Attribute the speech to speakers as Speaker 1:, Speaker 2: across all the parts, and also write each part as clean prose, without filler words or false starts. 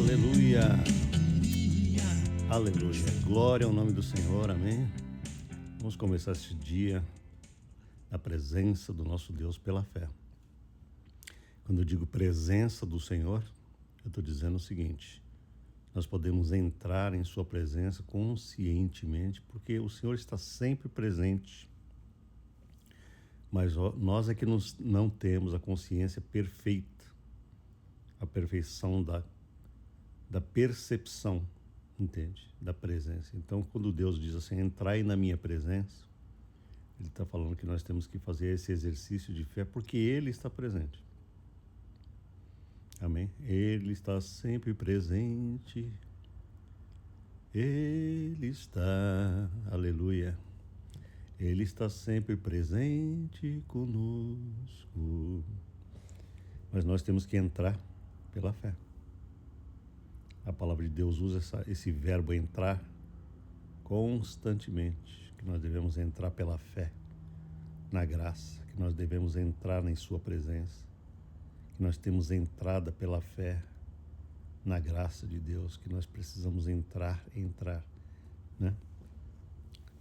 Speaker 1: Aleluia, aleluia, glória ao nome do Senhor, amém. Vamos começar este dia na presença do nosso Deus pela fé. Quando eu digo presença do Senhor, eu estou dizendo o seguinte: nós podemos entrar em sua presença conscientemente, porque o Senhor está sempre presente, mas nós é que não temos a consciência perfeita, a perfeição da percepção, entende? Da presença. Então, quando Deus diz assim, entrai na minha presença, Ele está falando que nós temos que fazer esse exercício de fé, porque Ele está presente. Amém? Ele está sempre presente. Ele está, aleluia. Ele está sempre presente conosco. Mas nós temos que entrar pela fé. A palavra de Deus usa esse verbo entrar constantemente, que nós devemos entrar pela fé na graça, que nós devemos entrar em sua presença, que nós temos entrada pela fé na graça de Deus, que nós precisamos entrar, né?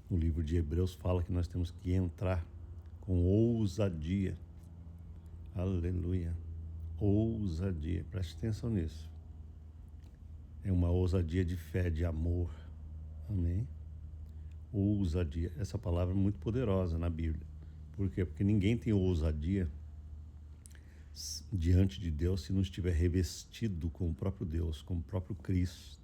Speaker 1: O livro de Hebreus fala que nós temos que entrar com ousadia. Aleluia. Ousadia, preste atenção nisso. É uma ousadia de fé, de amor. Amém? Ousadia. Essa palavra é muito poderosa na Bíblia. Por quê? Porque ninguém tem ousadia diante de Deus se não estiver revestido com o próprio Deus, com o próprio Cristo.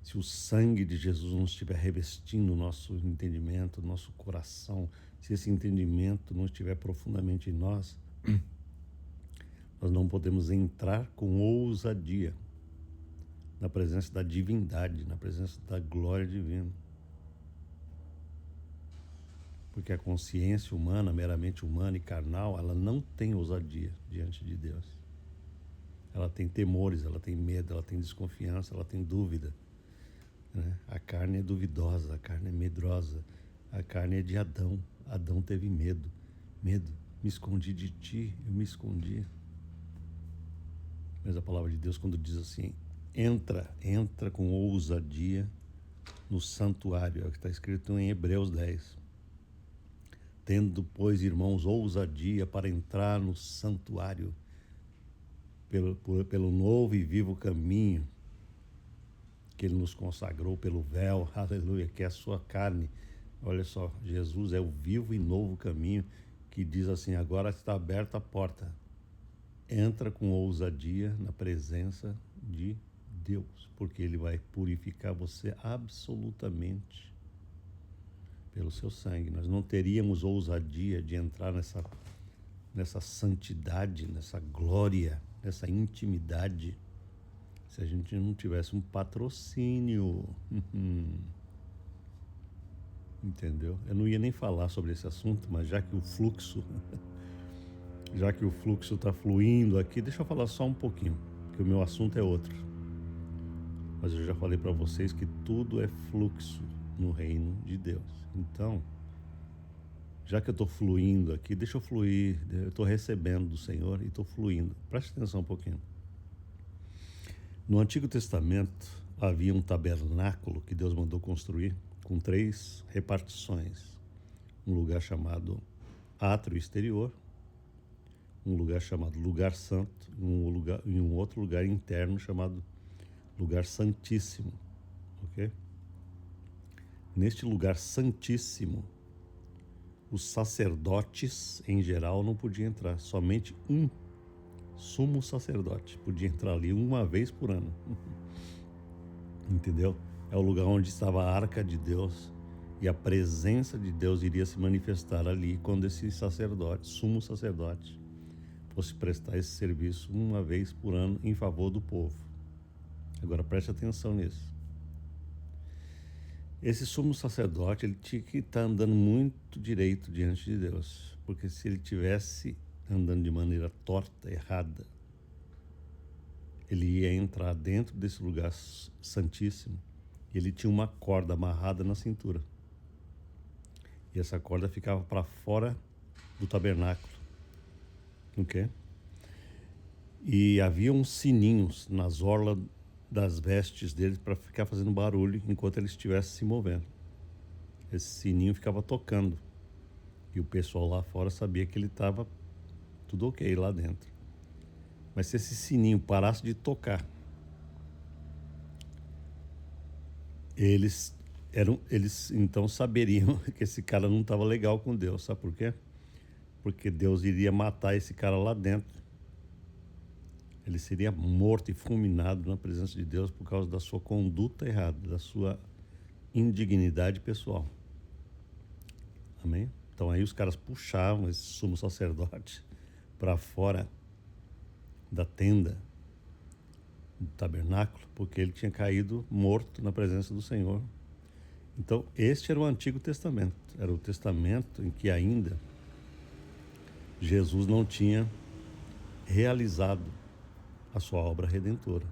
Speaker 1: Se o sangue de Jesus não estiver revestindo o nosso entendimento, o nosso coração, se esse entendimento não estiver profundamente em nós, nós não podemos entrar com ousadia na presença da divindade, na presença da glória divina. Porque a consciência humana, meramente humana e carnal, ela não tem ousadia diante de Deus. Ela tem temores, ela tem medo, ela tem desconfiança, ela tem dúvida, né? A carne é duvidosa, a carne é medrosa, a carne é de Adão. Adão teve medo, me escondi de ti, eu me escondi. Mas a palavra de Deus, quando diz assim, entra com ousadia no santuário, é o que está escrito em Hebreus 10. Tendo, pois, irmãos, ousadia para entrar no santuário, pelo novo e vivo caminho que Ele nos consagrou, pelo véu, aleluia, que é a sua carne. Olha só, Jesus é o vivo e novo caminho que diz assim, agora está aberta a porta. Entra com ousadia na presença de Deus, porque Ele vai purificar você absolutamente pelo seu sangue. Nós não teríamos ousadia de entrar nessa santidade, nessa glória, nessa intimidade, se a gente não tivesse um patrocínio. Entendeu? Eu não ia nem falar sobre esse assunto, mas já que o fluxo está fluindo aqui, deixa eu falar só um pouquinho, porque o meu assunto é outro. Mas eu já falei para vocês que tudo é fluxo no reino de Deus. Então, já que eu estou fluindo aqui, deixa eu fluir. Eu estou recebendo do Senhor e estou fluindo. Preste atenção um pouquinho. No Antigo Testamento havia um tabernáculo que Deus mandou construir com 3 repartições. Um lugar chamado átrio exterior, um lugar chamado lugar santo e um outro lugar interno chamado lugar santíssimo, ok? Neste lugar santíssimo, os sacerdotes em geral não podiam entrar, somente um sumo sacerdote podia entrar ali uma vez por ano. Entendeu? É o lugar onde estava a arca de Deus e a presença de Deus iria se manifestar ali quando esse sacerdote, sumo sacerdote, fosse prestar esse serviço uma vez por ano em favor do povo. Agora preste atenção nisso. Esse sumo sacerdote, ele tinha que estar andando muito direito diante de Deus, porque se ele tivesse andando de maneira torta, errada, ele ia entrar dentro desse lugar santíssimo e ele tinha uma corda amarrada na cintura. E essa corda ficava para fora do tabernáculo. Ok? E havia uns sininhos nas orlas das vestes deles para ficar fazendo barulho enquanto ele estivesse se movendo. Esse sininho ficava tocando. E o pessoal lá fora sabia que ele estava tudo ok lá dentro. Mas se esse sininho parasse de tocar, eles então saberiam que esse cara não estava legal com Deus. Sabe por quê? Porque Deus iria matar esse cara lá dentro. Ele seria morto e fulminado na presença de Deus por causa da sua conduta errada, da sua indignidade pessoal. Amém? Então aí os caras puxavam esse sumo sacerdote para fora da tenda, do tabernáculo, porque ele tinha caído morto na presença do Senhor. Então este era o Antigo Testamento. Era o testamento em que ainda Jesus não tinha realizado a sua obra redentora.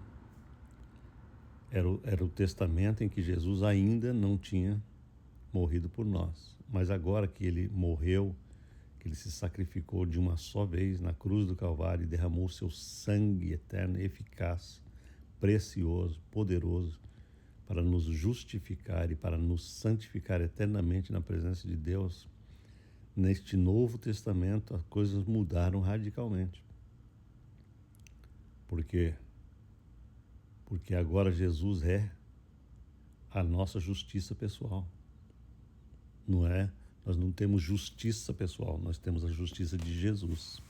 Speaker 1: Era o testamento em que Jesus ainda não tinha morrido por nós. Mas agora que ele morreu, que ele se sacrificou de uma só vez na cruz do Calvário e derramou seu sangue eterno, eficaz, precioso, poderoso, para nos justificar e para nos santificar eternamente na presença de Deus, neste Novo Testamento as coisas mudaram radicalmente. Por quê? Porque agora Jesus é a nossa justiça pessoal. Não é? Nós não temos justiça pessoal, nós temos a justiça de Jesus.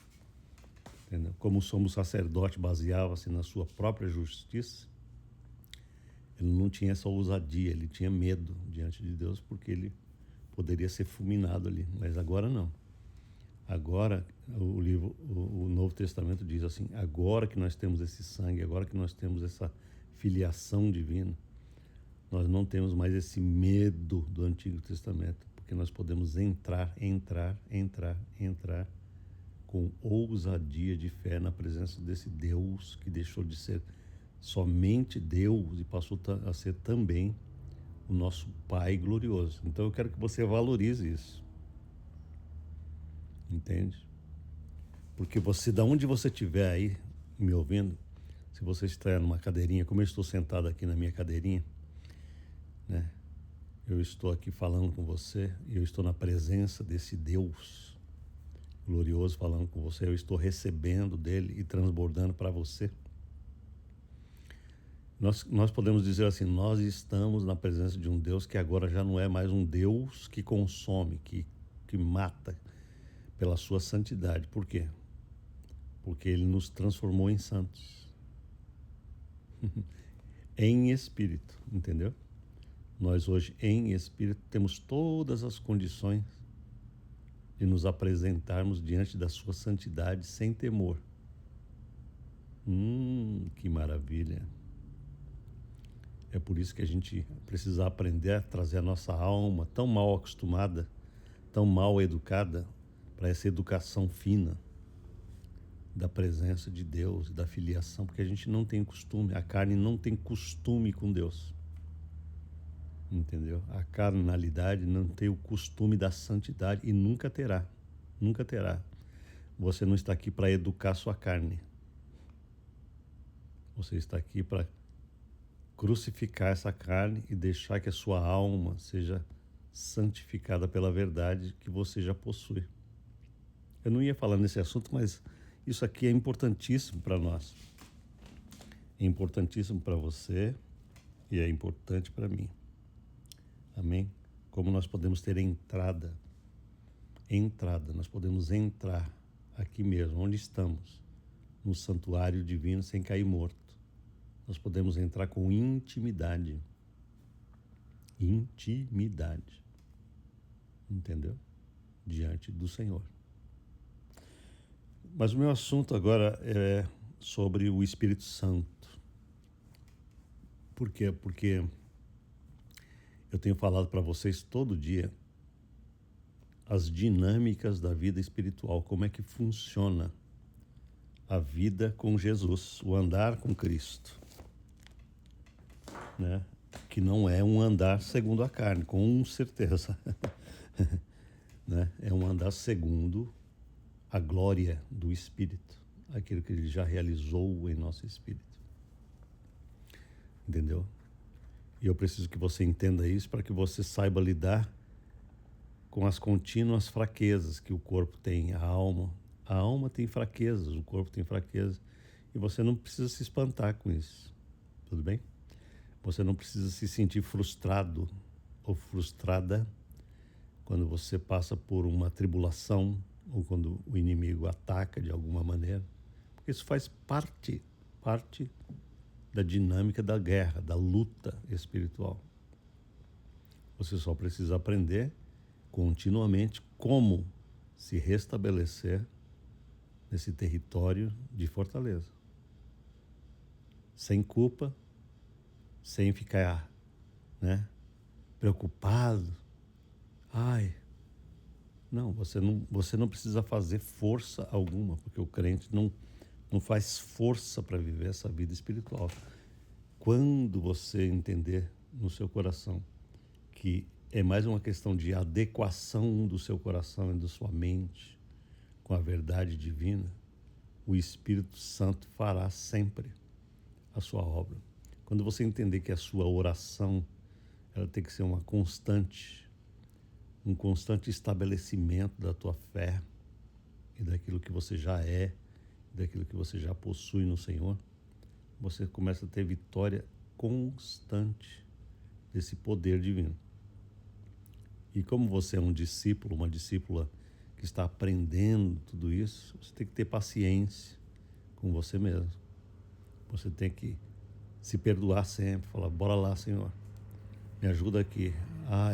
Speaker 1: Entendeu? Como o sumo sacerdote baseava-se na sua própria justiça, ele não tinha essa ousadia, ele tinha medo diante de Deus, porque ele poderia ser fulminado ali. Mas agora não. Agora o Novo Testamento diz assim: agora que nós temos esse sangue, agora que nós temos essa filiação divina, nós não temos mais esse medo do Antigo Testamento, porque nós podemos entrar com ousadia de fé na presença desse Deus que deixou de ser somente Deus e passou a ser também o nosso Pai glorioso. Então eu quero que você valorize isso. Entende? Porque você, da onde você estiver aí me ouvindo, se você está numa cadeirinha, como eu estou sentado aqui na minha cadeirinha, né? Eu estou aqui falando com você e eu estou na presença desse Deus glorioso falando com você, eu estou recebendo dele e transbordando para você. Nós podemos dizer assim, nós estamos na presença de um Deus que agora já não é mais um Deus que consome, que mata, pela sua santidade. Por quê? Porque ele nos transformou em santos. Em espírito, entendeu? Nós hoje, em espírito, temos todas as condições de nos apresentarmos diante da sua santidade sem temor. Que maravilha! É por isso que a gente precisa aprender a trazer a nossa alma tão mal acostumada, tão mal educada, para essa educação fina da presença de Deus e da filiação, porque a gente não tem costume, a carne não tem costume com Deus. Entendeu? A carnalidade não tem o costume da santidade e nunca terá. Nunca terá. Você não está aqui para educar sua carne. Você está aqui para crucificar essa carne e deixar que a sua alma seja santificada pela verdade que você já possui. Eu não ia falar nesse assunto, mas isso aqui é importantíssimo para nós. É importantíssimo para você e é importante para mim. Amém? Como nós podemos ter entrada, nós podemos entrar aqui mesmo, onde estamos, no santuário divino sem cair morto. Nós podemos entrar com intimidade. Intimidade. Entendeu? Diante do Senhor. Mas o meu assunto agora é sobre o Espírito Santo. Por quê? Porque eu tenho falado para vocês todo dia as dinâmicas da vida espiritual, como é que funciona a vida com Jesus, o andar com Cristo, né? Que não é um andar segundo a carne, com certeza, né? É um andar segundo a glória do Espírito, aquilo que Ele já realizou em nosso espírito. Entendeu? E eu preciso que você entenda isso para que você saiba lidar com as contínuas fraquezas que o corpo tem, a alma. A alma tem fraquezas, o corpo tem fraquezas. E você não precisa se espantar com isso. Tudo bem? Você não precisa se sentir frustrado ou frustrada quando você passa por uma tribulação ou quando o inimigo ataca de alguma maneira. Porque isso faz parte da dinâmica da guerra, da luta espiritual. Você só precisa aprender continuamente como se restabelecer nesse território de fortaleza. Sem culpa, sem ficar, preocupado. Não, você não precisa fazer força alguma, porque o crente não faz força para viver essa vida espiritual. Quando você entender no seu coração que é mais uma questão de adequação do seu coração e da sua mente com a verdade divina, o Espírito Santo fará sempre a sua obra. Quando você entender que a sua oração ela tem que ser uma constante, um constante estabelecimento da tua fé e daquilo que você já é, daquilo que você já possui no Senhor, você começa a ter vitória constante desse poder divino. E como você é um discípulo, uma discípula que está aprendendo tudo isso, você tem que ter paciência com você mesmo. Você tem que se perdoar sempre, falar, bora lá, Senhor, me ajuda aqui.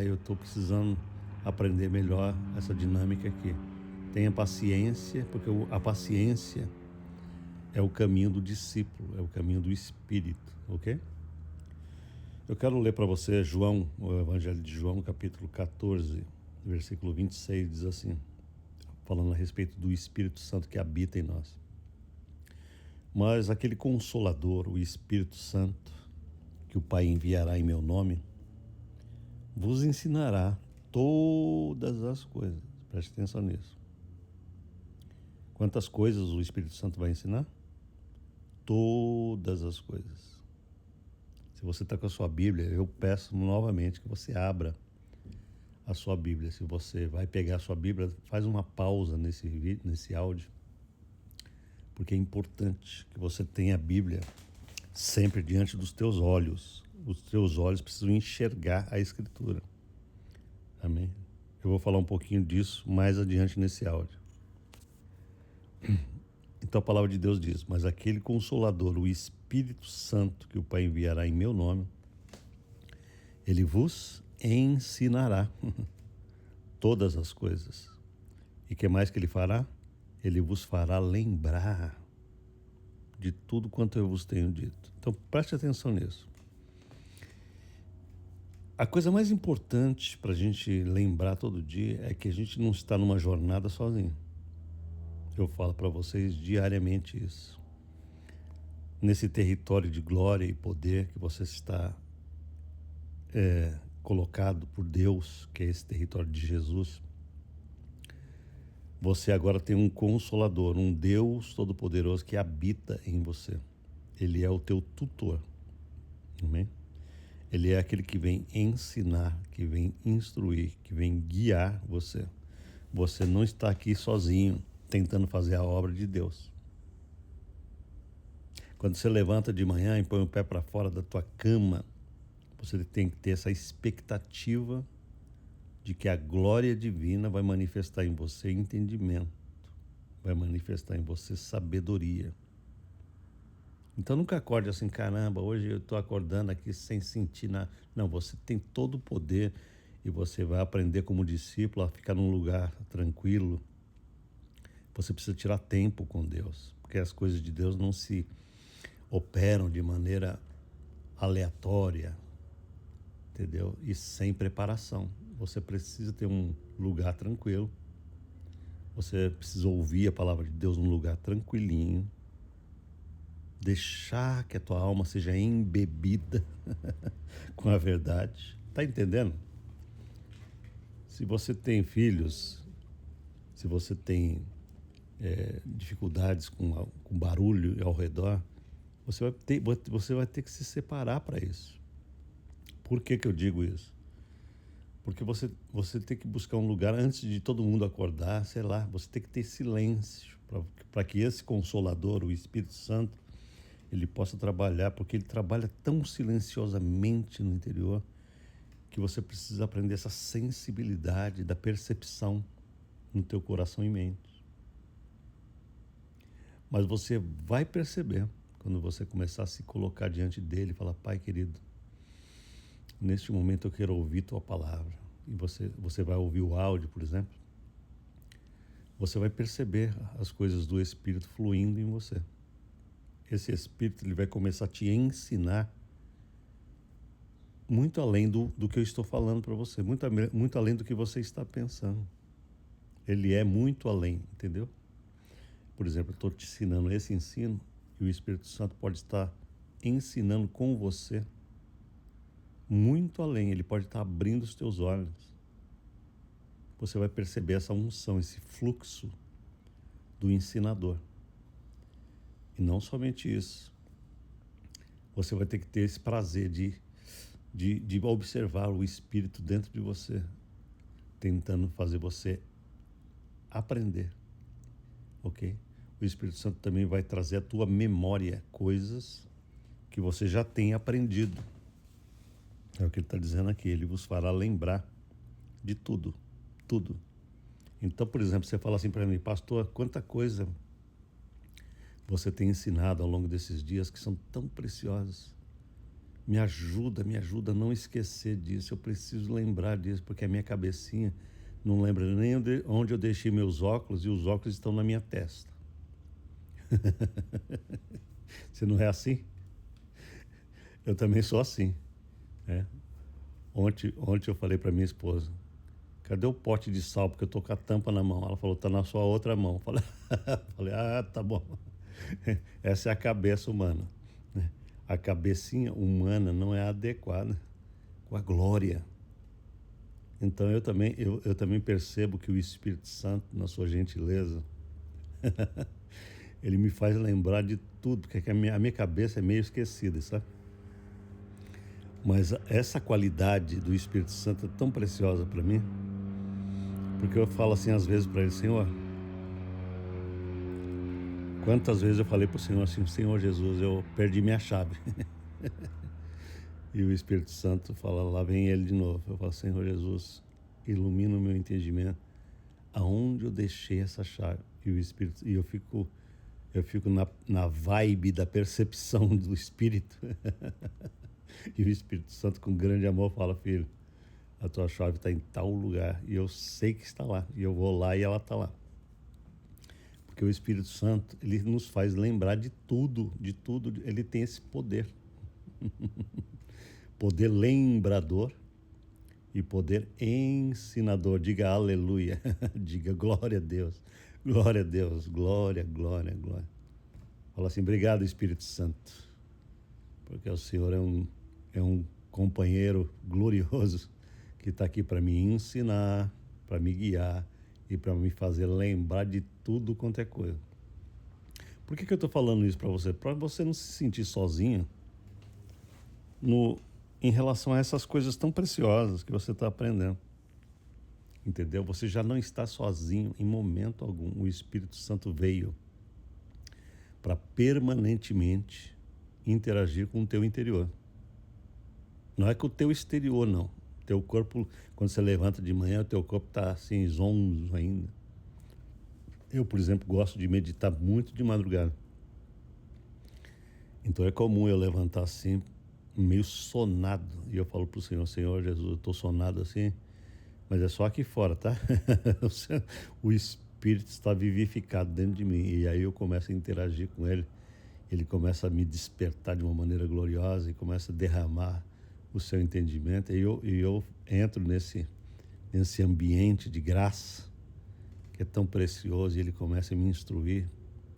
Speaker 1: Eu estou precisando aprender melhor essa dinâmica aqui. Tenha paciência, porque a paciência é o caminho do discípulo, é o caminho do Espírito, ok? Eu quero ler para você João, o Evangelho de João, capítulo 14, versículo 26, diz assim, falando a respeito do Espírito Santo que habita em nós. Mas aquele Consolador, o Espírito Santo, que o Pai enviará em meu nome, vos ensinará todas as coisas. Preste atenção nisso. Quantas coisas o Espírito Santo vai ensinar? Todas as coisas. Se você está com a sua Bíblia, eu peço novamente que você abra a sua Bíblia. Se você vai pegar a sua Bíblia, faz uma pausa nesse áudio, porque é importante que você tenha a Bíblia sempre diante dos teus olhos. Os teus olhos precisam enxergar a Escritura. Amém? Eu vou falar um pouquinho disso mais adiante nesse áudio. Então a palavra de Deus diz, mas aquele Consolador, o Espírito Santo, que o Pai enviará em meu nome, ele vos ensinará todas as coisas. E que mais que ele fará? Ele vos fará lembrar de tudo quanto eu vos tenho dito. Então preste atenção nisso. A coisa mais importante para a gente lembrar todo dia é que a gente não está numa jornada sozinho. Eu falo para vocês diariamente isso. Nesse território de glória e poder que você está colocado por Deus, que é esse território de Jesus, você agora tem um Consolador, um Deus Todo-Poderoso que habita em você. Ele é o teu tutor. Amém? Ele é aquele que vem ensinar, que vem instruir, que vem guiar você. Você não está aqui sozinho, tentando fazer a obra de Deus. Quando você levanta de manhã e põe o pé para fora da tua cama, você tem que ter essa expectativa de que a glória divina vai manifestar em você entendimento, vai manifestar em você sabedoria. Então nunca acorde assim, caramba, hoje eu estou acordando aqui sem sentir nada. Não, você tem todo o poder e você vai aprender como discípulo a ficar num lugar tranquilo. Você precisa tirar tempo com Deus, porque as coisas de Deus não se operam de maneira aleatória, entendeu? E sem preparação. Você precisa ter um lugar tranquilo. Você precisa ouvir a palavra de Deus num lugar tranquilinho. Deixar que a tua alma seja embebida com a verdade. Tá entendendo? Se você tem filhos, se você tem dificuldades com barulho ao redor, você vai ter que se separar para isso. Por que eu digo isso? Porque você tem que buscar um lugar antes de todo mundo acordar, sei lá, você tem que ter silêncio para que esse Consolador, o Espírito Santo, ele possa trabalhar, porque ele trabalha tão silenciosamente no interior que você precisa aprender essa sensibilidade da percepção no teu coração e mente. Mas você vai perceber quando você começar a se colocar diante dele e falar: Pai querido, neste momento eu quero ouvir tua palavra. E você vai ouvir o áudio, por exemplo. Você vai perceber as coisas do Espírito fluindo em você. Esse Espírito ele vai começar a te ensinar muito além do que eu estou falando para você, muito além do que você está pensando. Ele é muito além, entendeu? Por exemplo, eu estou te ensinando esse ensino e o Espírito Santo pode estar ensinando com você muito além. Ele pode estar abrindo os teus olhos. Você vai perceber essa unção, esse fluxo do ensinador. E não somente isso. Você vai ter que ter esse prazer de observar o Espírito dentro de você, tentando fazer você aprender, ok? O Espírito Santo também vai trazer à tua memória coisas que você já tem aprendido. É o que ele está dizendo aqui, ele vos fará lembrar de tudo, tudo. Então, por exemplo, você fala assim para mim: pastor, quanta coisa você tem ensinado ao longo desses dias que são tão preciosas. Me ajuda a não esquecer disso, eu preciso lembrar disso, porque a minha cabecinha não lembra nem onde eu deixei meus óculos e os óculos estão na minha testa. Você não é assim? Eu também sou assim. Ontem eu falei para minha esposa: cadê o pote de sal? Porque eu tô com a tampa na mão. Ela falou: tá na sua outra mão. Falei, tá bom. Essa é a cabeça humana. A cabecinha humana não é adequada com a glória. Então eu também percebo que o Espírito Santo, na sua gentileza, ele me faz lembrar de tudo, porque a minha cabeça é meio esquecida, sabe? Mas essa qualidade do Espírito Santo é tão preciosa para mim, porque eu falo assim às vezes para ele: Senhor, quantas vezes eu falei para o Senhor assim: Senhor Jesus, eu perdi minha chave. E o Espírito Santo fala: lá vem ele de novo. Eu falo: Senhor Jesus, ilumina o meu entendimento, aonde eu deixei essa chave. E eu fico na vibe da percepção do Espírito. E o Espírito Santo, com grande amor, fala: filho, a tua chave está em tal lugar e eu sei que está lá, e eu vou lá e ela está lá. Porque o Espírito Santo, ele nos faz lembrar de tudo, ele tem esse poder. Poder lembrador e poder ensinador. Diga aleluia, diga glória a Deus, glória a Deus, glória, glória, glória. Fala assim: obrigado, Espírito Santo, porque o Senhor é um companheiro glorioso que está aqui para me ensinar, para me guiar e para me fazer lembrar de tudo quanto é coisa. Por que eu estou falando isso para você? Para você não se sentir sozinho em relação a essas coisas tão preciosas que você está aprendendo. Entendeu? Você já não está sozinho em momento algum. O Espírito Santo veio para permanentemente interagir com o teu interior. Não é com o teu exterior, não. Teu corpo, quando você levanta de manhã, o teu corpo está assim, zonzo ainda. Eu, por exemplo, gosto de meditar muito de madrugada. Então é comum eu levantar assim, meio sonado. E eu falo para o Senhor: Senhor Jesus, eu estou sonado assim, mas é só aqui fora, tá? O Espírito está vivificado dentro de mim. E aí eu começo a interagir com Ele. Ele começa a me despertar de uma maneira gloriosa e começa a derramar o seu entendimento. E eu entro nesse ambiente de graça que é tão precioso, e Ele começa a me instruir,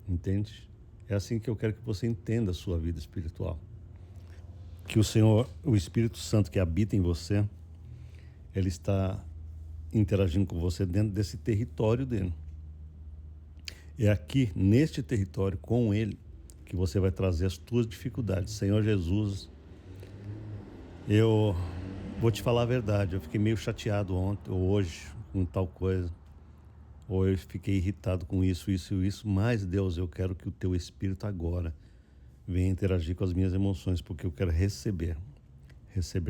Speaker 1: entende? É assim que eu quero que você entenda a sua vida espiritual. Que o Senhor, o Espírito Santo que habita em você, Ele está interagindo com você dentro desse território dele. É aqui, neste território, com Ele, que você vai trazer as tuas dificuldades. Senhor Jesus, eu vou te falar a verdade, eu fiquei meio chateado ontem ou hoje com tal coisa. Ou eu fiquei irritado com isso, mas Deus, eu quero que o teu Espírito agora venha interagir com as minhas emoções, porque eu quero receber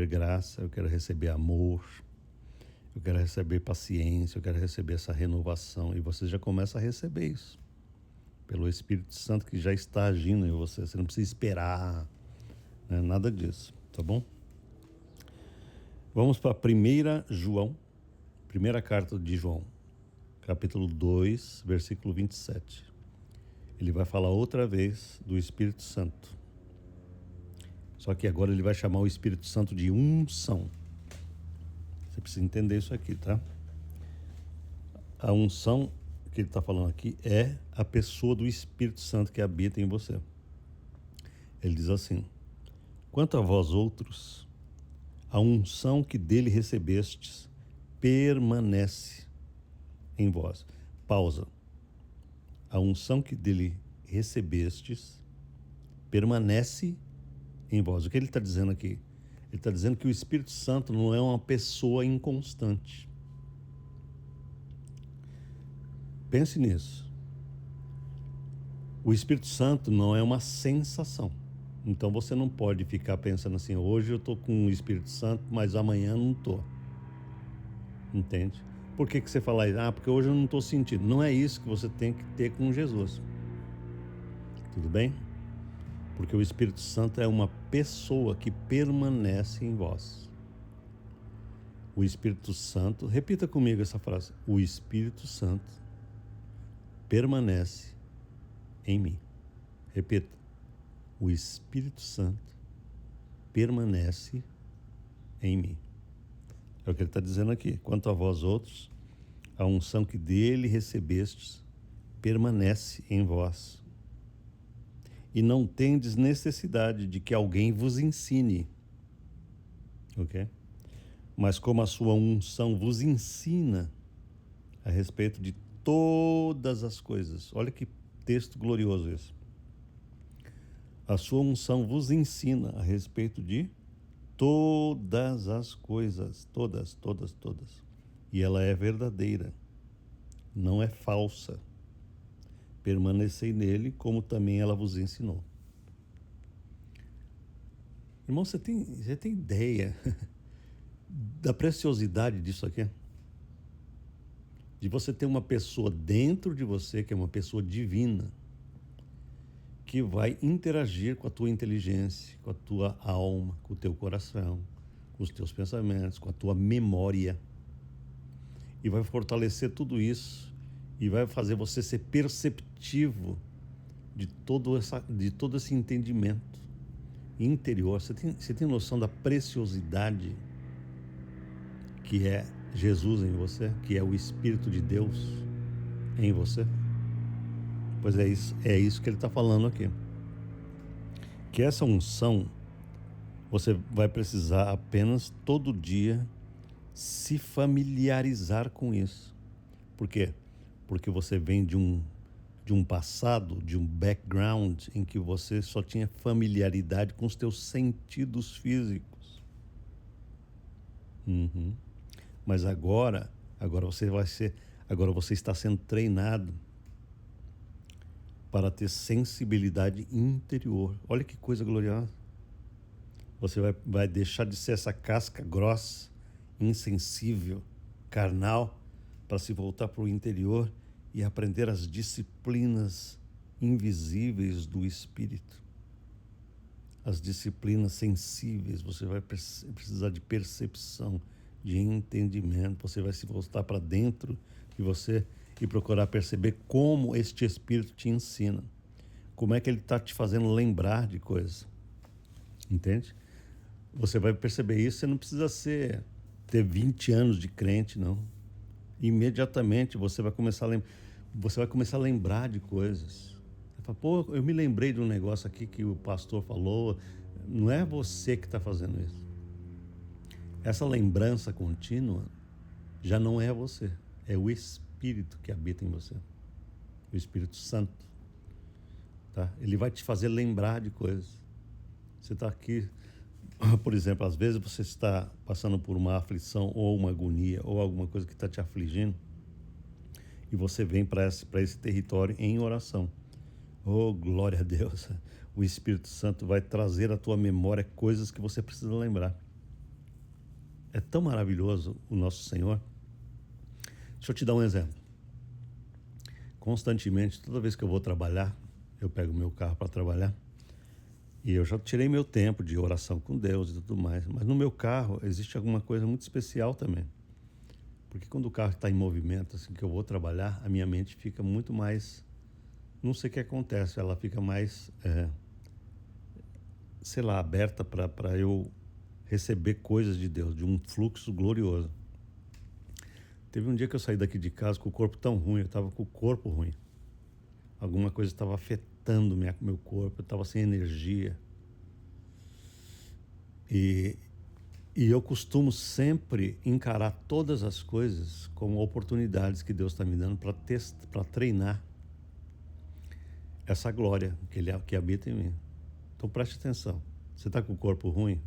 Speaker 1: graça, eu quero receber amor, eu quero receber paciência, eu quero receber essa renovação, e você já começa a receber isso, pelo Espírito Santo que já está agindo em você, você não precisa esperar, né? Nada disso, tá bom? Vamos para 1 João, primeira carta de João, capítulo 2, versículo 27. Ele vai falar outra vez do Espírito Santo. Só que agora ele vai chamar o Espírito Santo de unção. Você precisa entender isso aqui, tá? A unção que ele está falando aqui é a pessoa do Espírito Santo que habita em você. Ele diz assim: quanto a vós outros, a unção que dele recebestes permanece em vós. Pausa. A unção que dele recebestes permanece em vós. O que ele está dizendo aqui? Ele está dizendo que o Espírito Santo não é uma pessoa inconstante. Pense nisso. O Espírito Santo não é uma sensação. Então você não pode ficar pensando assim, hoje eu estou com o Espírito Santo, mas amanhã não estou. Entende? Por que você fala isso? Porque hoje eu não estou sentindo. Não é isso que você tem que ter com Jesus. Tudo bem? Porque o Espírito Santo é uma pessoa que permanece em vós. O Espírito Santo, repita comigo essa frase, o Espírito Santo permanece em mim. Repita, o Espírito Santo permanece em mim. É o que ele está dizendo aqui. Quanto a vós outros, a unção que dele recebestes permanece em vós. E não tendes necessidade de que alguém vos ensine. Ok? Mas como a sua unção vos ensina a respeito de todas as coisas. Olha que texto glorioso esse. A sua unção vos ensina a respeito de todas as coisas. Todas. E ela é verdadeira. Não é falsa. Permanecei nele, como também ela vos ensinou. Irmão, você tem ideia da preciosidade disso aqui? De você ter uma pessoa dentro de você, que é uma pessoa divina, que vai interagir com a tua inteligência, com a tua alma, com o teu coração, com os teus pensamentos, com a tua memória. E vai fortalecer tudo isso e vai fazer você ser perceptivo de todo esse entendimento interior. Você tem noção da preciosidade que é Jesus em você, que é o Espírito de Deus em você? Pois é isso que ele está falando aqui. Que essa unção, você vai precisar apenas todo dia se familiarizar com isso. Por quê? Porque você vem de um passado, de um background em que você só tinha familiaridade com os teus sentidos físicos. Mas agora você está sendo treinado para ter sensibilidade interior. Olha que coisa gloriosa. Você vai deixar de ser essa casca grossa, insensível, carnal, para se voltar para o interior e aprender as disciplinas invisíveis do Espírito. As disciplinas sensíveis, você vai precisar de percepção, de entendimento. Você vai se voltar para dentro de você e procurar perceber como este Espírito te ensina. Como é que ele está te fazendo lembrar de coisas. Entende? Você vai perceber isso, você não precisa ter 20 anos de crente, não. Imediatamente você vai começar a lembrar de coisas. Você fala, pô, eu me lembrei de um negócio aqui que o pastor falou. Não é você que está fazendo isso. Essa lembrança contínua já não é você, é o Espírito que habita em você. o Espírito Santo. Tá? Ele vai te fazer lembrar de coisas. Você está aqui, por exemplo, às vezes você está passando por uma aflição ou uma agonia ou alguma coisa que está te afligindo e você vem para esse território em oração. Oh, glória a Deus! O Espírito Santo vai trazer à tua memória coisas que você precisa lembrar. É tão maravilhoso o nosso Senhor. Deixa eu te dar um exemplo. Constantemente, toda vez que eu vou trabalhar, eu pego meu carro para trabalhar e eu já tirei meu tempo de oração com Deus e tudo mais, mas no meu carro existe alguma coisa muito especial também, porque quando o carro está em movimento, assim que eu vou trabalhar, a minha mente fica muito mais, não sei o que acontece, ela fica mais, sei lá, aberta para eu receber coisas de Deus, de um fluxo glorioso. Teve um dia que eu saí daqui de casa com o corpo tão ruim, eu estava com o corpo ruim. Alguma coisa estava afetando meu corpo, eu estava sem energia. E eu costumo sempre encarar todas as coisas como oportunidades que Deus está me dando para treinar essa glória que habita em mim. Então preste atenção. Você está com o corpo ruim?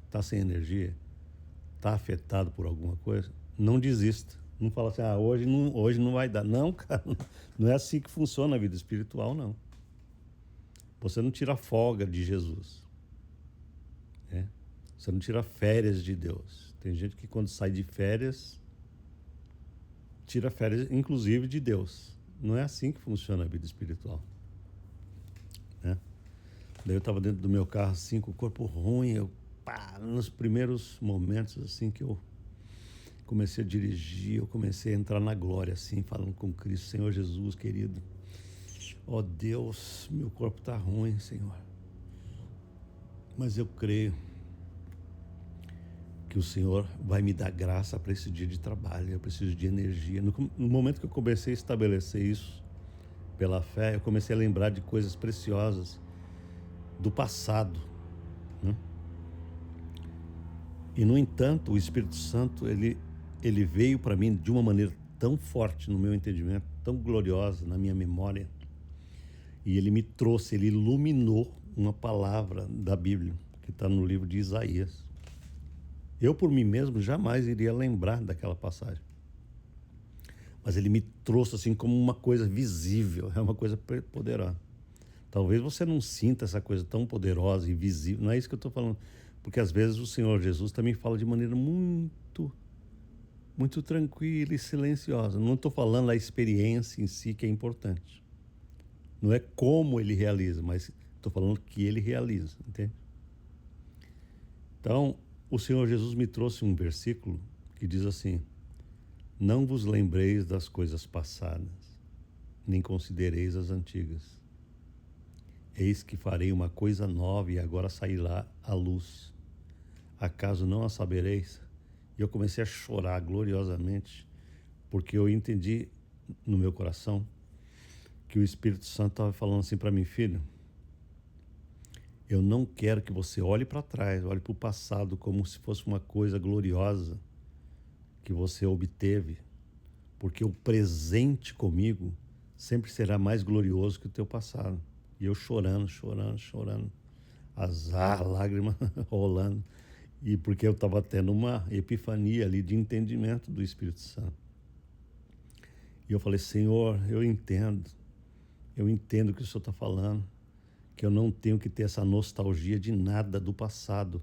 Speaker 1: Está sem energia? Está afetado por alguma coisa? Não desista. Não fala assim, hoje não vai dar. Não, cara, não é assim que funciona a vida espiritual, não. Você não tira folga de Jesus. Né? Você não tira férias de Deus. Tem gente que quando sai de férias, tira férias, inclusive de Deus. Não é assim que funciona a vida espiritual. Né? Daí eu estava dentro do meu carro, assim, com o corpo ruim, nos primeiros momentos, assim, que eu comecei a dirigir, eu comecei a entrar na glória, assim, falando com Cristo, Senhor Jesus, querido, ó Deus, meu corpo está ruim, Senhor, mas eu creio que o Senhor vai me dar graça para esse dia de trabalho, eu preciso de energia. No momento que eu comecei a estabelecer isso, pela fé, eu comecei a lembrar de coisas preciosas do passado, né? E, no entanto, o Espírito Santo, ele veio para mim de uma maneira tão forte no meu entendimento, tão gloriosa na minha memória, e ele me trouxe, ele iluminou uma palavra da Bíblia, que está no livro de Isaías. Eu, por mim mesmo, jamais iria lembrar daquela passagem. Mas ele me trouxe assim como uma coisa visível, é uma coisa poderosa. Talvez você não sinta essa coisa tão poderosa e visível, não é isso que eu estou falando, porque às vezes o Senhor Jesus também fala de maneira muito tranquila e silenciosa. Não estou falando da experiência em si que é importante. Não é como ele realiza, mas estou falando que ele realiza, entende? Então, o Senhor Jesus me trouxe um versículo que diz assim: não vos lembreis das coisas passadas, nem considereis as antigas. Eis que farei uma coisa nova e agora sairá a luz. Acaso não a sabereis? E eu comecei a chorar gloriosamente, porque eu entendi no meu coração que o Espírito Santo estava falando assim para mim: filho, eu não quero que você olhe para trás, olhe para o passado como se fosse uma coisa gloriosa que você obteve, porque o presente comigo sempre será mais glorioso que o teu passado. E eu chorando, azar, lágrima rolando, e porque eu estava tendo uma epifania ali de entendimento do Espírito Santo. E eu falei: Senhor, eu entendo o que o Senhor está falando, que eu não tenho que ter essa nostalgia de nada do passado,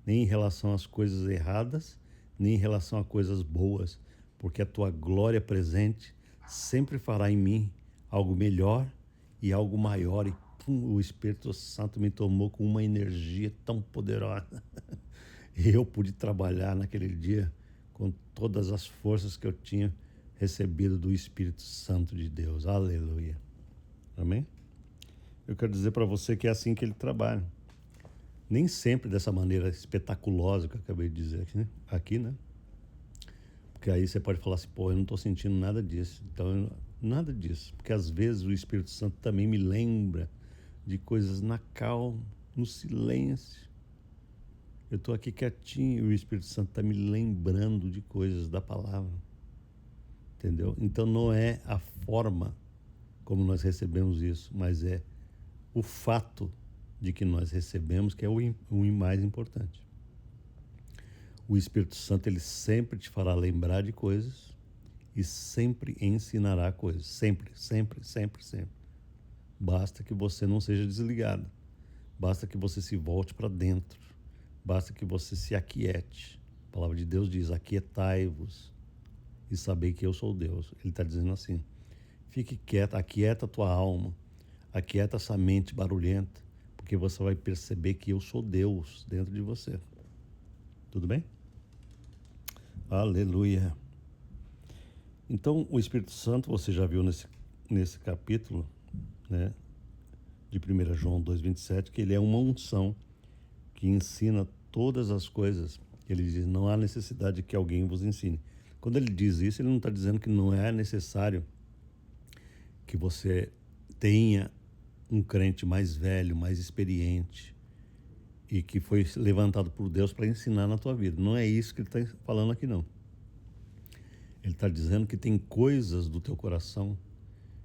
Speaker 1: nem em relação às coisas erradas, nem em relação a coisas boas, porque a tua glória presente sempre fará em mim algo melhor e algo maior. E o Espírito Santo me tomou com uma energia tão poderosa. E eu pude trabalhar naquele dia com todas as forças que eu tinha recebido do Espírito Santo de Deus. Aleluia. Amém? Eu quero dizer para você que é assim que ele trabalha. Nem sempre dessa maneira espetaculosa que eu acabei de dizer aqui, né? Porque aí você pode falar assim: pô, eu não estou sentindo nada disso. Então, nada disso. Porque às vezes o Espírito Santo também me lembra de coisas na calma, no silêncio. Eu estou aqui quietinho e o Espírito Santo está me lembrando de coisas da palavra. Entendeu? Então não é a forma como nós recebemos isso, mas é o fato de que nós recebemos que é o mais importante. O Espírito Santo, ele sempre te fará lembrar de coisas e sempre ensinará coisas. Sempre, sempre, sempre, sempre. Basta que você não seja desligado. Basta que você se volte para dentro. Basta que você se aquiete. A palavra de Deus diz: aquietai-vos e sabei que eu sou Deus. Ele está dizendo assim: fique quieto, aquieta a tua alma, aquieta essa mente barulhenta, porque você vai perceber que eu sou Deus dentro de você. Tudo bem? Aleluia. Então, o Espírito Santo, você já viu nesse capítulo, né, de 1 João 2,27, que ele é uma unção que ensina todas as coisas. Ele diz: não há necessidade que alguém vos ensine. Quando ele diz isso, ele não está dizendo que não é necessário que você tenha um crente mais velho, mais experiente e que foi levantado por Deus para ensinar na tua vida. Não é isso que ele está falando aqui, não. Ele está dizendo que tem coisas do teu coração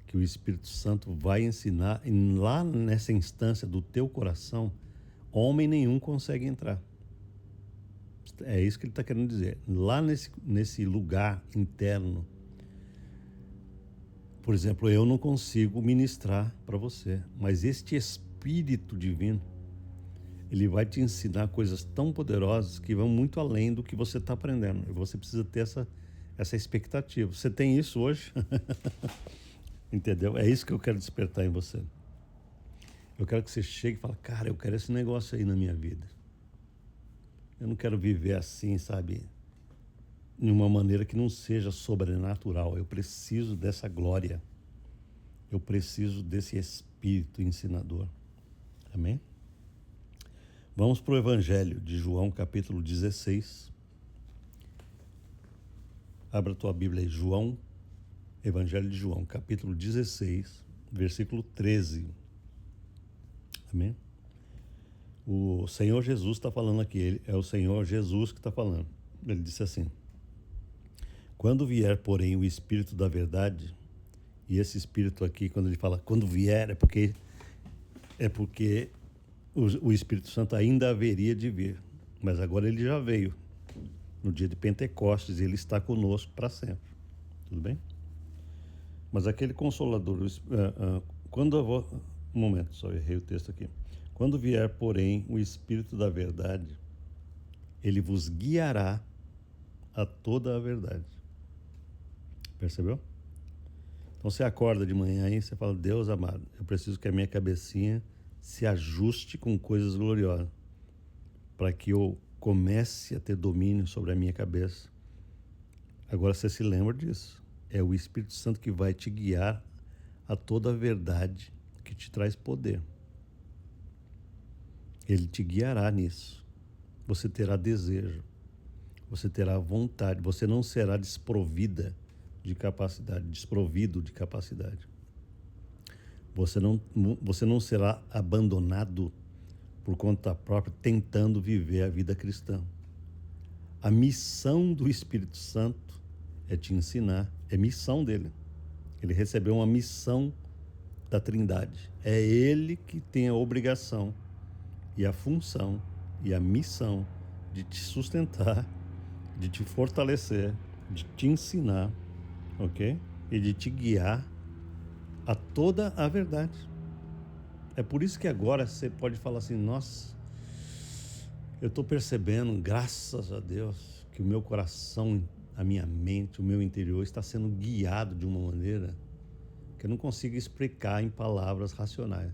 Speaker 1: que o Espírito Santo vai ensinar, e lá nessa instância do teu coração, homem nenhum consegue entrar. É isso que ele está querendo dizer. Lá nesse lugar interno, por exemplo, eu não consigo ministrar para você, mas este Espírito Divino, ele vai te ensinar coisas tão poderosas que vão muito além do que você está aprendendo. E você precisa ter essa expectativa. Você tem isso hoje? Entendeu? É isso que eu quero despertar em você. Eu quero que você chegue e fale: cara, eu quero esse negócio aí na minha vida. Eu não quero viver assim, sabe, de uma maneira que não seja sobrenatural. Eu preciso dessa glória. Eu preciso desse Espírito ensinador. Amém? Vamos para o Evangelho de João, capítulo 16. Abra a tua Bíblia aí, João, Evangelho de João, capítulo 16, versículo 13. Amém? O Senhor Jesus está falando aqui, é o Senhor Jesus que está falando. Ele disse assim: quando vier, porém, o Espírito da verdade, e esse Espírito aqui, quando ele fala quando vier, é porque o Espírito Santo ainda haveria de vir, mas agora ele já veio, no dia de Pentecostes, e ele está conosco para sempre. Tudo bem? Mas aquele Consolador, quando eu vou... Um momento, só errei o texto aqui. Quando vier, porém, o Espírito da verdade, ele vos guiará a toda a verdade. Percebeu? Então você acorda de manhã e você fala: Deus amado, eu preciso que a minha cabecinha se ajuste com coisas gloriosas, para que eu comece a ter domínio sobre a minha cabeça. Agora você se lembra disso. É o Espírito Santo que vai te guiar a toda a verdade, que te traz poder. Ele te guiará nisso. Você terá desejo, você terá vontade, você não será desprovido de capacidade. Você não será abandonado por conta própria, tentando viver a vida cristã. A missão do Espírito Santo é te ensinar, é missão dele. Ele recebeu uma missão da Trindade. É ele que tem a obrigação e a função e a missão de te sustentar, de te fortalecer, de te ensinar, ok? E de te guiar a toda a verdade. É por isso que agora você pode falar assim: nossa, eu estou percebendo, graças a Deus, que o meu coração, a minha mente, o meu interior está sendo guiado de uma maneira que eu não consigo explicar em palavras racionais.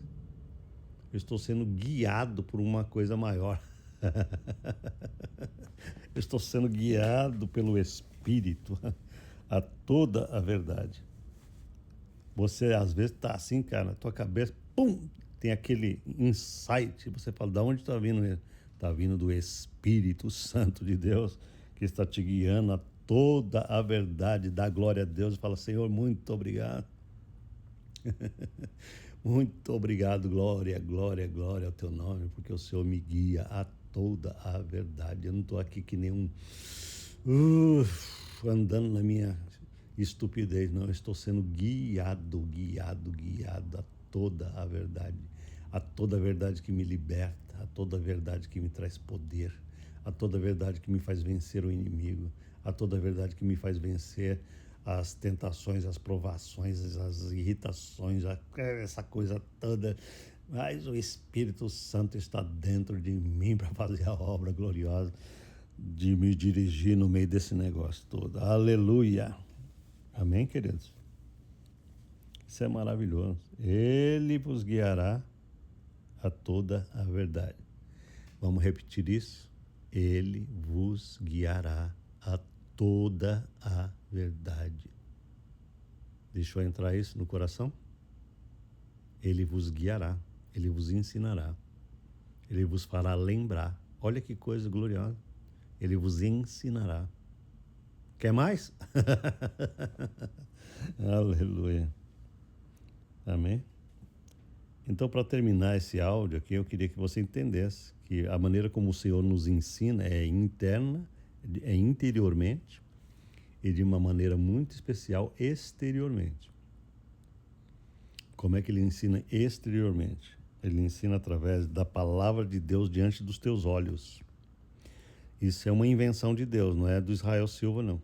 Speaker 1: Eu estou sendo guiado por uma coisa maior. Eu estou sendo guiado pelo Espírito a toda a verdade. Você às vezes está assim, cara, na tua cabeça, pum, tem aquele insight. Você fala: de onde está vindo isso? Está vindo do Espírito Santo de Deus, que está te guiando a toda a verdade. Dá glória a Deus e fala: Senhor, muito obrigado. Muito obrigado, glória, glória, glória ao teu nome, porque o Senhor me guia a toda a verdade. Eu não estou aqui que nem andando na minha estupidez, não, eu estou sendo guiado a toda a verdade, a toda a verdade que me liberta, a toda a verdade que me traz poder, a toda a verdade que me faz vencer o inimigo, a toda a verdade que me faz vencer as tentações, as provações, as irritações, essa coisa toda. Mas o Espírito Santo está dentro de mim para fazer a obra gloriosa de me dirigir no meio desse negócio todo. Aleluia! Amém, queridos? Isso é maravilhoso. Ele vos guiará a toda a verdade. Vamos repetir isso? Ele vos guiará a toda a verdade. Deixou entrar isso no coração? Ele vos guiará, ele vos ensinará, ele vos fará lembrar. Olha que coisa gloriosa. Ele vos ensinará. Quer mais? Aleluia. Amém? Então, para terminar esse áudio aqui, eu queria que você entendesse que a maneira como o Senhor nos ensina é interna, é interiormente, e de uma maneira muito especial exteriormente. Como é que ele ensina exteriormente? Ele ensina através da palavra de Deus diante dos teus olhos. Isso é uma invenção de Deus, não é do Israel Silva, não.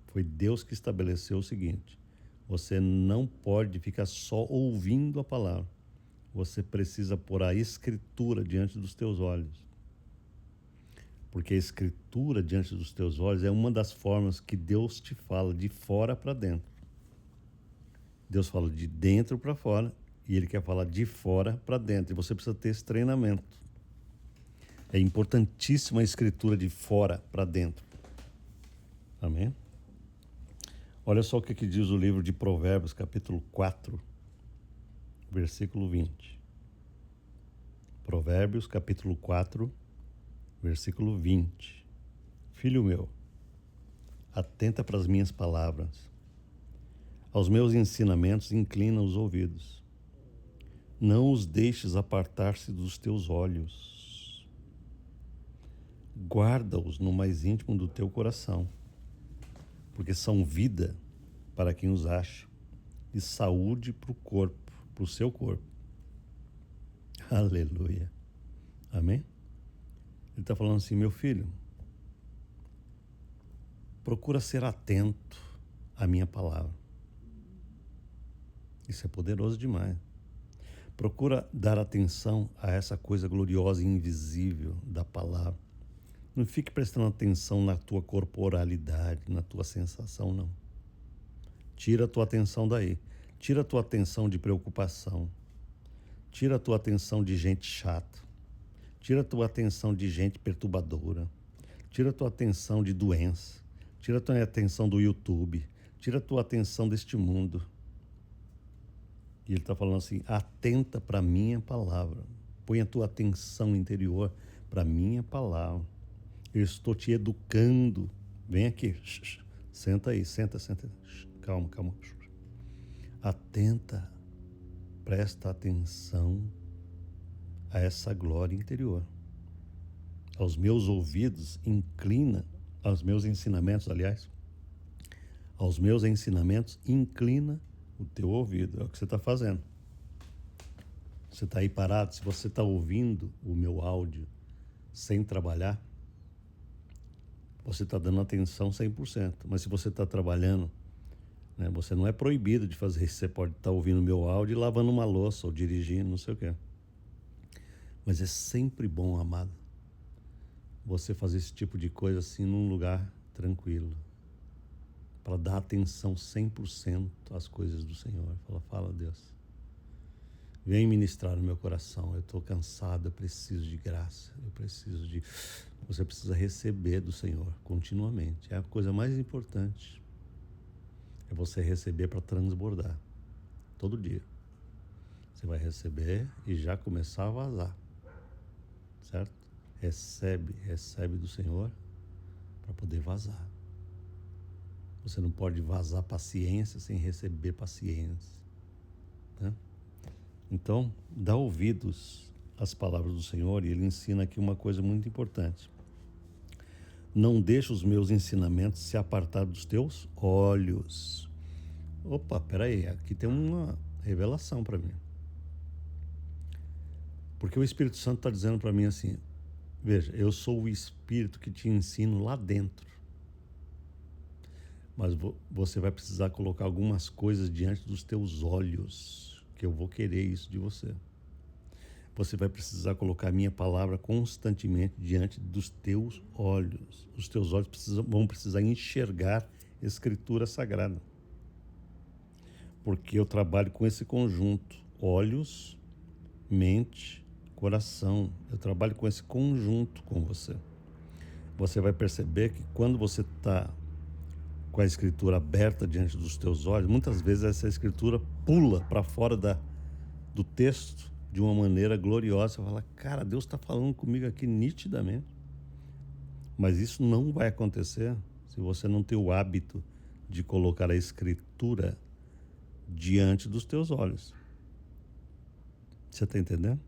Speaker 1: Foi Deus que estabeleceu o seguinte: você não pode ficar só ouvindo a palavra. Você precisa pôr a escritura diante dos teus olhos. Porque a escritura diante dos teus olhos é uma das formas que Deus te fala de fora para dentro. Deus fala de dentro para fora e Ele quer falar de fora para dentro. E você precisa ter esse treinamento. É importantíssima a escritura de fora para dentro. Amém? Olha só o que diz o livro de Provérbios, capítulo 4, versículo 20. Provérbios, capítulo 4, versículo 20. Filho meu, atenta para as minhas palavras. Aos meus ensinamentos inclina os ouvidos. Não os deixes apartar-se dos teus olhos. Guarda-os no mais íntimo do teu coração, porque são vida para quem os acha e saúde para o corpo, para o seu corpo. Aleluia. Amém? Ele está falando assim: meu filho, procura ser atento à minha palavra. Isso é poderoso demais. Procura dar atenção a essa coisa gloriosa e invisível da palavra. Não fique prestando atenção na tua corporalidade, na tua sensação, não. Tira a tua atenção daí. Tira a tua atenção de preocupação. Tira a tua atenção de gente chata. Tira a tua atenção de gente perturbadora. Tira a tua atenção de doença. Tira a tua atenção do YouTube. Tira a tua atenção deste mundo. E ele está falando assim: atenta para a minha palavra. Põe a tua atenção interior para a minha palavra. Eu estou te educando. Vem aqui. Senta aí, senta. Calma. Atenta, presta atenção a essa glória interior. Aos meus ouvidos, inclina, aos meus ensinamentos, aliás, aos meus ensinamentos, inclina o teu ouvido. É o que você está fazendo. Você está aí parado, se você está ouvindo o meu áudio sem trabalhar, você está dando atenção 100%. Mas se você está trabalhando, né, você não é proibido de fazer isso. Você pode estar ouvindo o meu áudio e lavando uma louça ou dirigindo, não sei o quê. Mas é sempre bom, amado, você fazer esse tipo de coisa assim num lugar tranquilo, para dar atenção 100% às coisas do Senhor. Fala, Deus, vem ministrar no meu coração. Eu estou cansado, eu preciso de graça, Você precisa receber do Senhor continuamente. É a coisa mais importante. É você receber para transbordar. Todo dia. Você vai receber e já começar a vazar. Certo? Recebe do Senhor para poder vazar. Você não pode vazar paciência sem receber paciência. Né? Então, dá ouvidos às palavras do Senhor, e Ele ensina aqui uma coisa muito importante. Não deixa os meus ensinamentos se apartar dos teus olhos. Opa, peraí, aqui tem uma revelação para mim. Porque o Espírito Santo está dizendo para mim assim, veja, eu sou o Espírito que te ensino lá dentro. Mas você vai precisar colocar algumas coisas diante dos teus olhos, que eu vou querer isso de você. Você vai precisar colocar a minha palavra constantemente diante dos teus olhos. Os teus olhos vão precisar enxergar Escritura Sagrada. Porque eu trabalho com esse conjunto, olhos, mente, coração. Eu trabalho com esse conjunto com você. Você vai perceber que quando você está com a Escritura aberta diante dos teus olhos, muitas vezes essa Escritura pula para fora do texto de uma maneira gloriosa. Você fala, cara, Deus está falando comigo aqui nitidamente. Mas isso não vai acontecer se você não ter o hábito de colocar a Escritura diante dos teus olhos. Você está entendendo?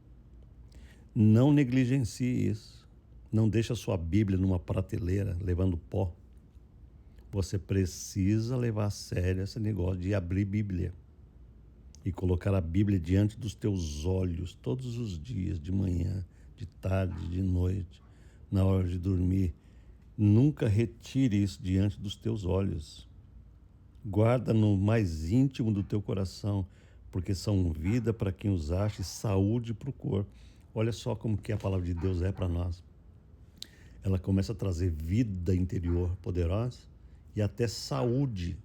Speaker 1: Não negligencie isso. Não deixe a sua Bíblia numa prateleira levando pó. Você precisa levar a sério esse negócio de abrir Bíblia e colocar a Bíblia diante dos teus olhos todos os dias, de manhã, de tarde, de noite, na hora de dormir. Nunca retire isso diante dos teus olhos. Guarda no mais íntimo do teu coração, porque são vida para quem os acha e saúde para o corpo. Olha só como que a palavra de Deus é para nós. Ela começa a trazer vida interior poderosa e até saúde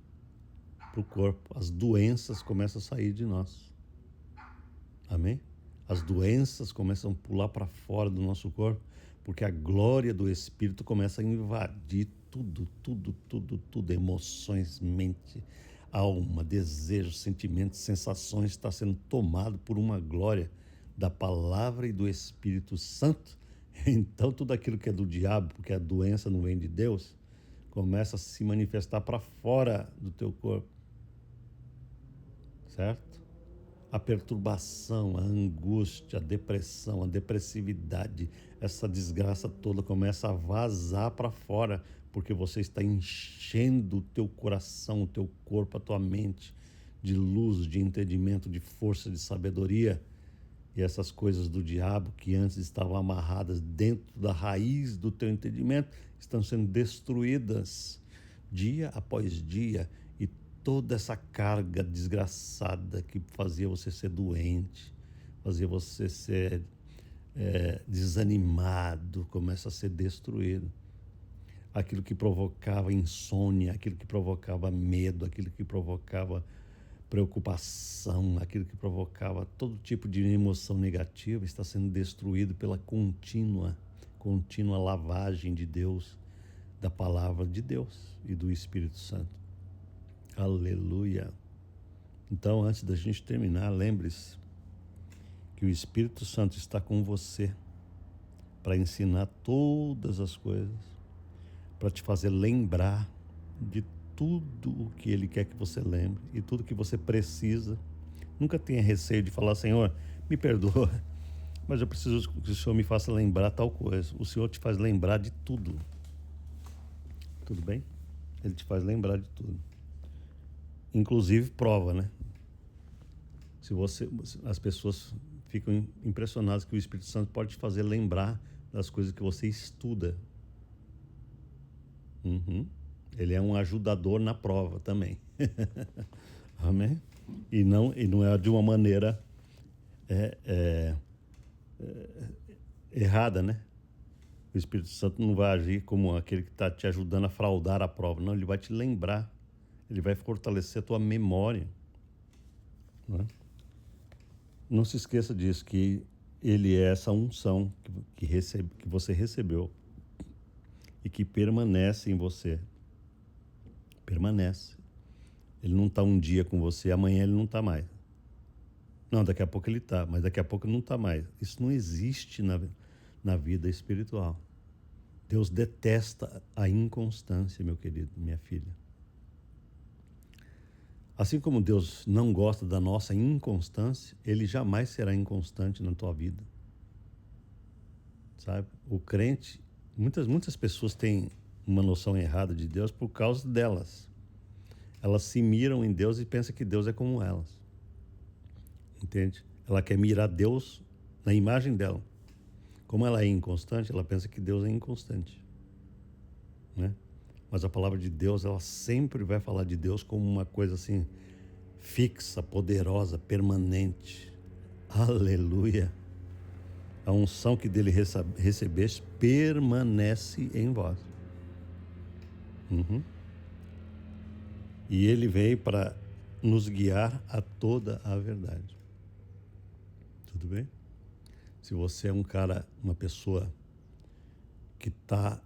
Speaker 1: para o corpo. As doenças começam a sair de nós. Amém? As doenças começam a pular para fora do nosso corpo, porque a glória do Espírito começa a invadir tudo, emoções, mente, alma, desejos, sentimentos, sensações, está sendo tomado por uma glória da palavra e do Espírito Santo. Então tudo aquilo que é do diabo, porque a doença não vem de Deus, começa a se manifestar para fora do teu corpo, certo? A perturbação, a angústia, a depressão, a depressividade, essa desgraça toda começa a vazar para fora, porque você está enchendo o teu coração, o teu corpo, a tua mente de luz, de entendimento, de força, de sabedoria. E essas coisas do diabo que antes estavam amarradas dentro da raiz do teu entendimento estão sendo destruídas dia após dia. E toda essa carga desgraçada que fazia você ser doente, fazia você ser desanimado, começa a ser destruído. Aquilo que provocava insônia, aquilo que provocava medo, aquilo que provocava preocupação, aquilo que provocava todo tipo de emoção negativa está sendo destruído pela contínua lavagem de Deus, da palavra de Deus e do Espírito Santo. Aleluia! Então, antes da gente terminar, lembre-se que o Espírito Santo está com você para ensinar todas as coisas, para te fazer lembrar de tudo o que Ele quer que você lembre e tudo que você precisa. Nunca tenha receio de falar, Senhor, me perdoa, mas eu preciso que o Senhor me faça lembrar tal coisa. O Senhor te faz lembrar de tudo. Tudo bem? Ele te faz lembrar de tudo. Inclusive prova, né? As pessoas ficam impressionadas que o Espírito Santo pode te fazer lembrar das coisas que você estuda. Ele é um ajudador na prova também. Amém? E não é de uma maneira errada, né? O Espírito Santo não vai agir como aquele que está te ajudando a fraudar a prova. Não, ele vai te lembrar. Ele vai fortalecer a tua memória. Não se esqueça disso, que ele é essa unção que você recebeu e que permanece em você. Permanece. Ele não está um dia com você, amanhã ele não está mais. Não, daqui a pouco ele está, mas daqui a pouco não está mais. Isso não existe na vida espiritual. Deus detesta a inconstância, meu querido, minha filha. Assim como Deus não gosta da nossa inconstância, Ele jamais será inconstante na tua vida. Sabe? O crente, muitas pessoas têm uma noção errada de Deus por causa delas. Elas se miram em Deus e pensam que Deus é como elas. Entende? Ela quer mirar Deus na imagem dela. Como ela é inconstante, ela pensa que Deus é inconstante, né? Mas a palavra de Deus, ela sempre vai falar de Deus como uma coisa assim, fixa, poderosa, permanente. Aleluia! A unção que dele recebeste permanece em vós. E ele veio para nos guiar a toda a verdade. Tudo bem? Se você é um cara, uma pessoa que tá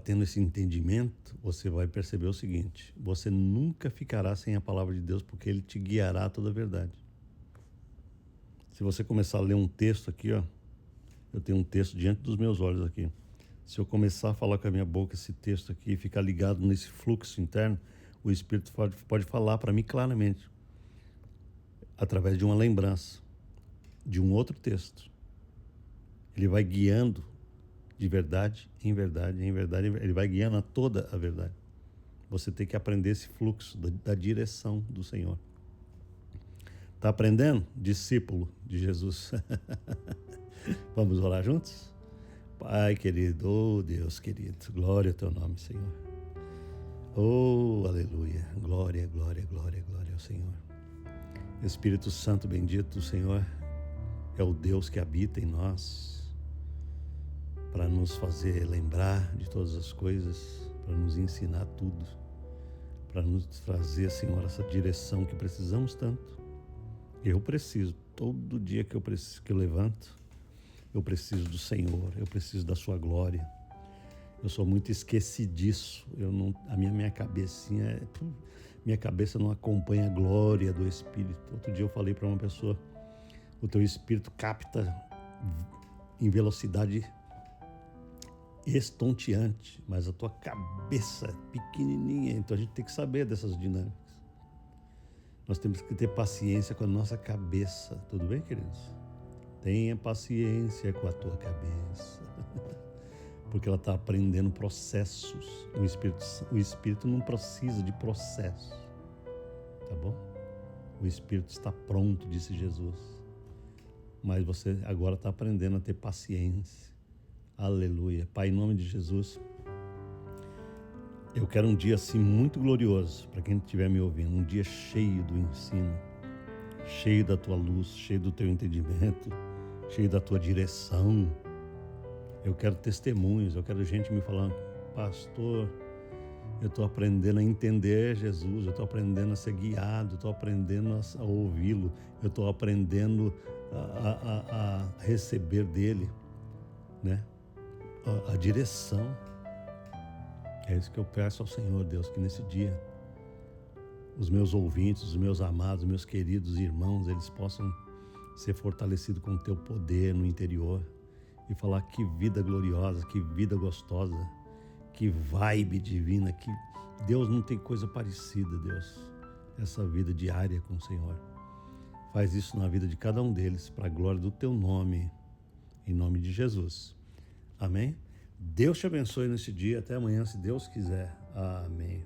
Speaker 1: tendo esse entendimento, você vai perceber o seguinte: você nunca ficará sem a palavra de Deus, porque ele te guiará a toda a verdade. Se você começar a ler um texto aqui, ó, eu tenho um texto diante dos meus olhos aqui. Se eu começar a falar com a minha boca esse texto aqui e ficar ligado nesse fluxo interno, o Espírito pode falar para mim claramente, através de uma lembrança, de um outro texto. Ele vai guiando de verdade em verdade, em verdade, ele vai guiando a toda a verdade. Você tem que aprender esse fluxo da direção do Senhor. Está aprendendo? Discípulo de Jesus. Vamos orar juntos? Pai querido, oh Deus querido, glória ao teu nome, Senhor. Oh, aleluia, glória, glória, glória, glória ao Senhor. Espírito Santo bendito, o Senhor é o Deus que habita em nós, para nos fazer lembrar de todas as coisas, para nos ensinar tudo, para nos trazer, Senhor, essa direção que precisamos tanto. Eu preciso, todo dia que eu levanto, eu preciso do Senhor, eu preciso da sua glória. Eu sou muito esquecidiço, a minha cabecinha, minha cabeça não acompanha a glória do Espírito. Outro dia eu falei para uma pessoa, o teu Espírito capta em velocidade estonteante, mas a tua cabeça é pequenininha, então a gente tem que saber dessas dinâmicas. Nós temos que ter paciência com a nossa cabeça, tudo bem, queridos? Tenha paciência com a tua cabeça, porque ela está aprendendo processos. O Espírito não precisa de processo, tá bom? O Espírito está pronto, disse Jesus, mas você agora está aprendendo a ter paciência. Aleluia. Pai, em nome de Jesus, eu quero um dia assim muito glorioso para quem estiver me ouvindo, um dia cheio do ensino, cheio da tua luz, cheio do teu entendimento, cheio da tua direção. Eu quero testemunhos, eu quero gente me falando, pastor, eu estou aprendendo a entender Jesus, eu estou aprendendo a ser guiado, eu estou aprendendo a ouvi-lo, eu estou aprendendo a receber dele, né? A direção. É isso que eu peço ao Senhor, Deus, que nesse dia os meus ouvintes, os meus amados, meus queridos irmãos, eles possam ser fortalecidos com o teu poder no interior e falar: que vida gloriosa, que vida gostosa, que vibe divina, que Deus, não tem coisa parecida, Deus, essa vida diária com o Senhor. Faz isso na vida de cada um deles, para a glória do teu nome, em nome de Jesus. Amém? Deus te abençoe nesse dia. Até amanhã, se Deus quiser. Amém.